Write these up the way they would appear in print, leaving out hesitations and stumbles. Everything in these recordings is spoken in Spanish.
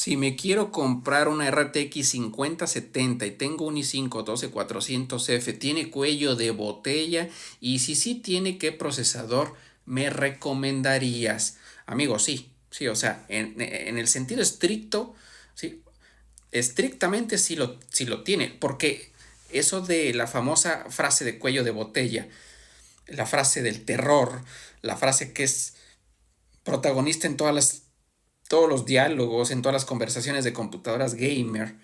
Si me quiero comprar una RTX 5070 y tengo un i5 12400F, tiene cuello de botella y si sí tiene, ¿qué procesador me recomendarías? Amigo, sí, sí, o sea, en el sentido estricto, sí, estrictamente sí lo tiene, porque eso de la famosa frase de cuello de botella, la frase del terror, la frase que es protagonista en todos los diálogos, en todas las conversaciones de computadoras gamer,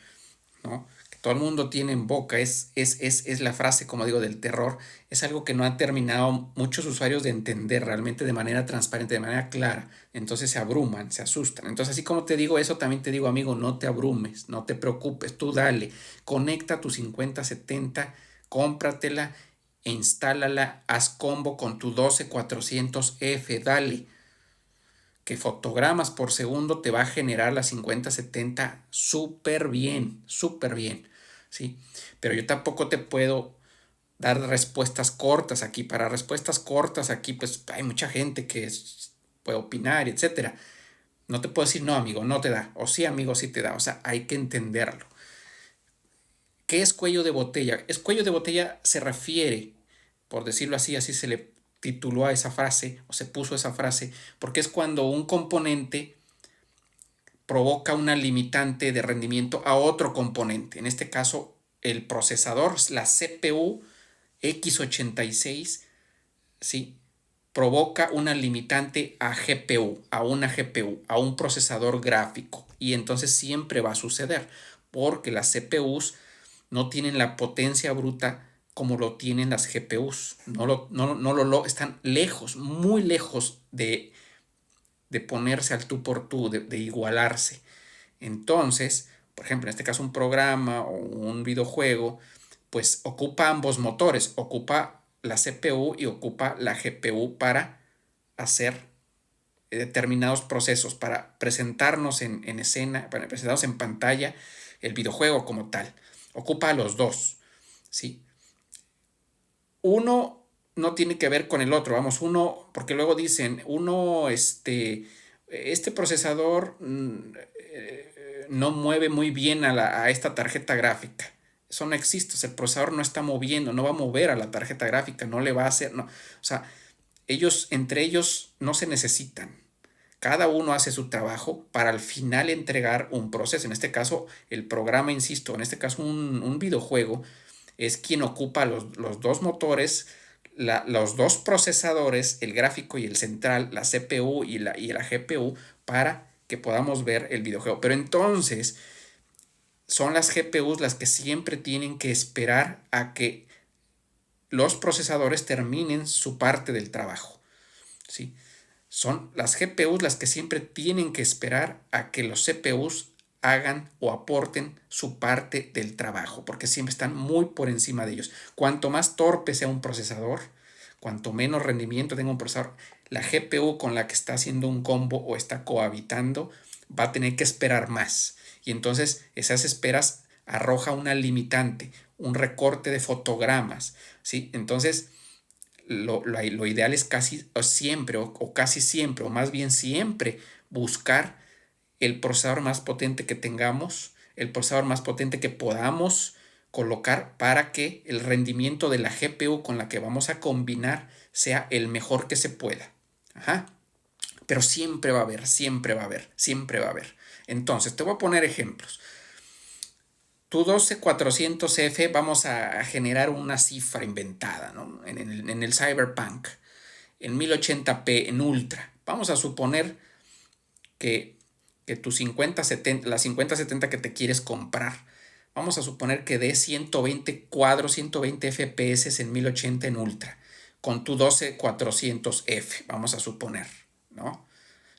¿no? Que todo el mundo tiene en boca, es la frase, como digo, del terror, es algo que no han terminado muchos usuarios de entender realmente de manera transparente, de manera clara, entonces se abruman, se asustan. Entonces, así como te digo eso, también te digo, amigo, no te abrumes, no te preocupes, tú dale, conecta tu 5070, cómpratela e instálala, haz combo con tu 12400F, dale, que fotogramas por segundo te va a generar la 5070 súper bien, súper bien, ¿sí? Pero yo tampoco te puedo dar respuestas cortas aquí. Para respuestas cortas aquí, pues hay mucha gente que puede opinar, etcétera. No te puedo decir, no, amigo, no te da. O sí, amigo, sí te da. O sea, hay que entenderlo. ¿Qué es cuello de botella? Es cuello de botella se refiere, por decirlo así, así se le tituló a esa frase o se puso esa frase, porque es cuando un componente provoca una limitante de rendimiento a otro componente. En este caso, el procesador, la CPU x86, ¿sí? Provoca una limitante a GPU, a una GPU, a un procesador gráfico. Y entonces siempre va a suceder, porque las CPUs no tienen la potencia bruta como lo tienen las GPUs. Están lejos, muy lejos de ponerse al tú por tú, de igualarse. Entonces, por ejemplo, en este caso un programa o un videojuego, pues ocupa ambos motores, ocupa la CPU y ocupa la GPU para hacer determinados procesos, para presentarnos en escena, para presentarnos en pantalla el videojuego como tal. Ocupa a los dos, ¿sí? Uno no tiene que ver con el otro, vamos, uno, porque luego dicen, este procesador no mueve muy bien a esta tarjeta gráfica. Eso no existe, o sea, el procesador no está moviendo, no va a mover a la tarjeta gráfica, no le va a hacer, no. O sea, entre ellos no se necesitan. Cada uno hace su trabajo para al final entregar un proceso. En este caso, el programa, insisto, en este caso un videojuego, es quien ocupa los dos motores, los dos procesadores, el gráfico y el central, la CPU y la GPU, para que podamos ver el videojuego. Pero entonces son las GPUs las que siempre tienen que esperar a que los procesadores terminen su parte del trabajo, ¿sí? Son las GPUs las que siempre tienen que esperar a que los CPUs hagan o aporten su parte del trabajo, porque siempre están muy por encima de ellos. Cuanto más torpe sea un procesador, cuanto menos rendimiento tenga un procesador, la GPU con la que está haciendo un combo o está cohabitando va a tener que esperar más. Y entonces esas esperas arroja una limitante, un recorte de fotogramas, ¿sí? Entonces lo ideal es casi siempre o casi siempre o más bien siempre buscar el procesador más potente que tengamos, el procesador más potente que podamos colocar para que el rendimiento de la GPU con la que vamos a combinar sea el mejor que se pueda. Ajá. Pero siempre va a haber, siempre va a haber, siempre va a haber. Entonces, te voy a poner ejemplos. Tu 12400F vamos a generar una cifra inventada, ¿no? En el Cyberpunk, en 1080p, en Ultra. Vamos a suponer que, que tu 5070, la 5070 que te quieres comprar, vamos a suponer que dé 120 cuadros, 120 FPS en 1080 en Ultra, con tu 12400F, vamos a suponer, ¿no?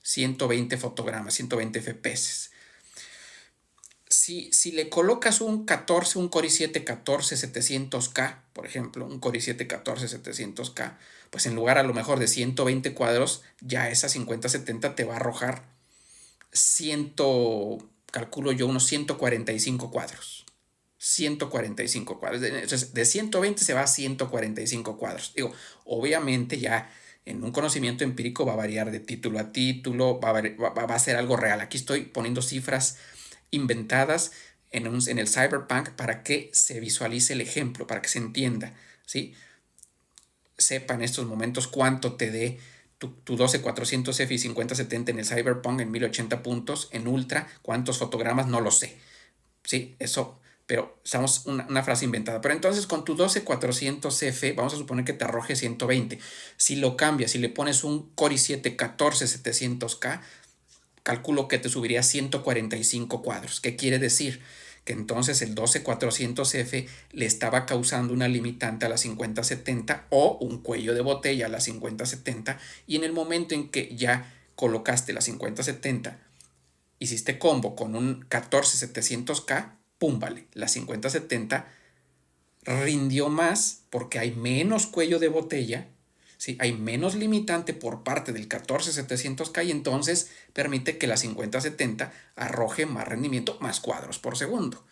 120 fotogramas, 120 FPS. Si le colocas un Core i7 14700K, por ejemplo, un Core i7 14700K, pues en lugar a lo mejor de 120 cuadros, ya esa 5070 te va a arrojar 100, calculo yo, unos 145 cuadros. 145 cuadros. Entonces, de 120 se va a 145 cuadros. Digo, obviamente ya En un conocimiento empírico va a variar de título a título, va a ser algo real. Aquí estoy poniendo cifras inventadas en el Cyberpunk para que se visualice el ejemplo, para que se entienda, ¿sí? Sepa en estos momentos cuánto te dé tu 12400F y 5070 en el Cyberpunk en 1080 puntos, en Ultra, cuántos fotogramas, no lo sé. Sí, eso, pero usamos una frase inventada. Pero entonces con tu 12400F, vamos a suponer que te arroje 120. Si lo cambias, si le pones un Core i7 14700K, calculo que te subiría 145 cuadros. ¿Qué quiere decir? Que entonces el 12400F le estaba causando una limitante a la 5070 o un cuello de botella a la 5070, y en el momento en que ya colocaste la 5070, hiciste combo con un 14700K, pum, vale, la 5070 rindió más porque hay menos cuello de botella, ¿sí? Hay menos limitante por parte del 14700K, y entonces permite que la 5070 arroje más rendimiento, más cuadros por segundo.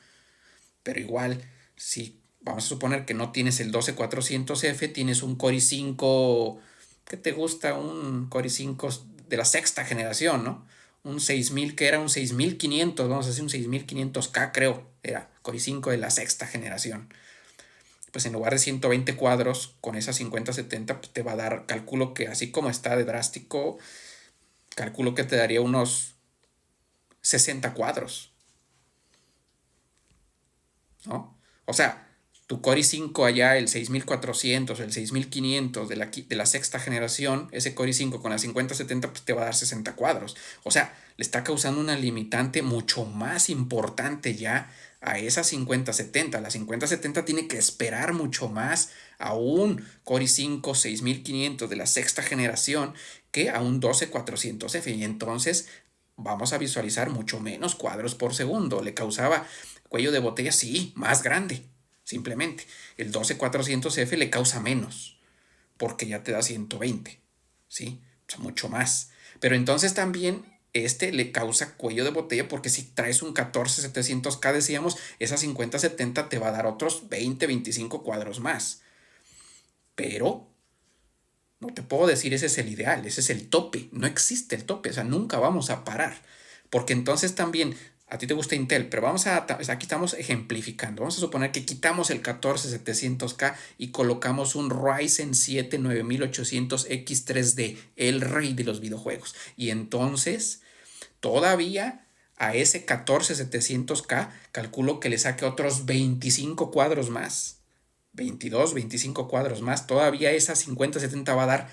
Pero igual, si vamos a suponer que no tienes el 12400F, tienes un Core i5, ¿qué te gusta? Un Core i5 de la sexta generación, ¿no? Un 6000, que era un 6500, vamos a decir un 6500K, creo, era Core i5 de la sexta generación. Pues en lugar de 120 cuadros con esa 5070, pues te va a dar, calculo que así como está de drástico, calculo que te daría unos 60 cuadros, ¿no? O sea, tu Core i5 allá, el 6400, el 6500 de la sexta generación, ese Core i5 con la 5070, pues te va a dar 60 cuadros. O sea, le está causando una limitante mucho más importante ya a esa 5070. La 5070 tiene que esperar mucho más a un Core i5 6500 de la sexta generación que a un 12400F. Y entonces vamos a visualizar mucho menos cuadros por segundo. Le causaba cuello de botella, sí, más grande, simplemente. El 12400F le causa menos, porque ya te da 120, ¿sí? O sea, mucho más. Pero entonces también le causa cuello de botella, porque si traes un 14700K, decíamos, esa 5070 te va a dar otros 20, 25 cuadros más. Pero no te puedo decir ese es el ideal, ese es el tope. No existe el tope, o sea, nunca vamos a parar. Porque entonces también a ti te gusta Intel, pero aquí estamos ejemplificando. Vamos a suponer que quitamos el 14700K y colocamos un Ryzen 7 9800X3D, el rey de los videojuegos. Y entonces, todavía a ese 14700K, calculo que le saque otros 25 cuadros más. 22, 25 cuadros más. Todavía esa 5070 va a dar,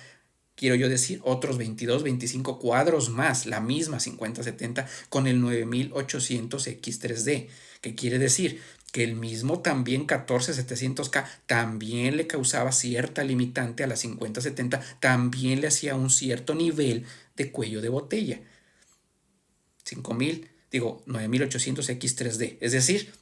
quiero yo decir, otros 22, 25 cuadros más, la misma 5070 con el 9800X3D. ¿Qué quiere decir? Que el mismo también 14700K también le causaba cierta limitante a la 5070, también le hacía un cierto nivel de cuello de botella. 9800X3D. Es decir,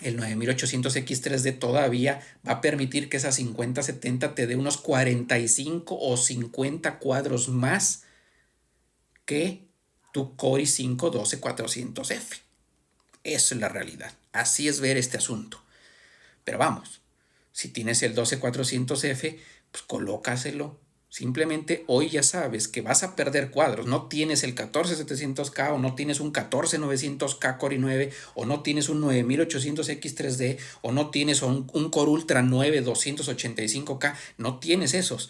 el 9800X3D todavía va a permitir que esa 5070 te dé unos 45 o 50 cuadros más que tu Core i5 12400F. Eso es la realidad. Así es ver este asunto. Pero vamos, si tienes el 12400F, pues colócaselo. Simplemente hoy ya sabes que vas a perder cuadros. No tienes el 14700K, o no tienes un 14900K Core i9, o no tienes un 9800X3D, o no tienes un Core Ultra 9 285K. No tienes esos.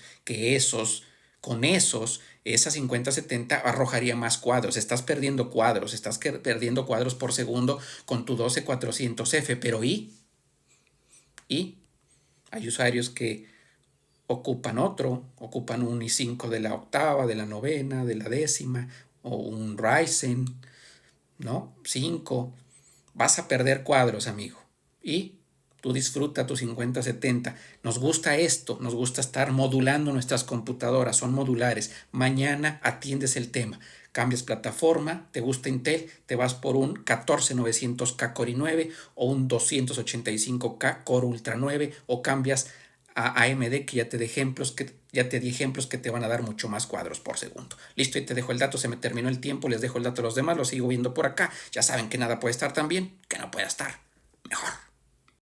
Con esa 5070 arrojaría más cuadros. Estás perdiendo cuadros por segundo con tu 12400F. Pero y hay usuarios que ocupan un i5 de la octava, de la novena, de la décima, o un Ryzen, ¿no? 5. Vas a perder cuadros, amigo. Y tú disfruta tu 5070. Nos gusta esto, nos gusta estar modulando nuestras computadoras, son modulares. Mañana atiendes el tema. Cambias plataforma, te gusta Intel, te vas por un 14900K Core i9 o un 285K Core Ultra 9, o cambias a AMD, que ya te di ejemplos que te van a dar mucho más cuadros por segundo. Listo, y te dejo el dato, se me terminó el tiempo, les dejo el dato a los demás, lo sigo viendo por acá. Ya saben que nada puede estar tan bien que no pueda estar mejor.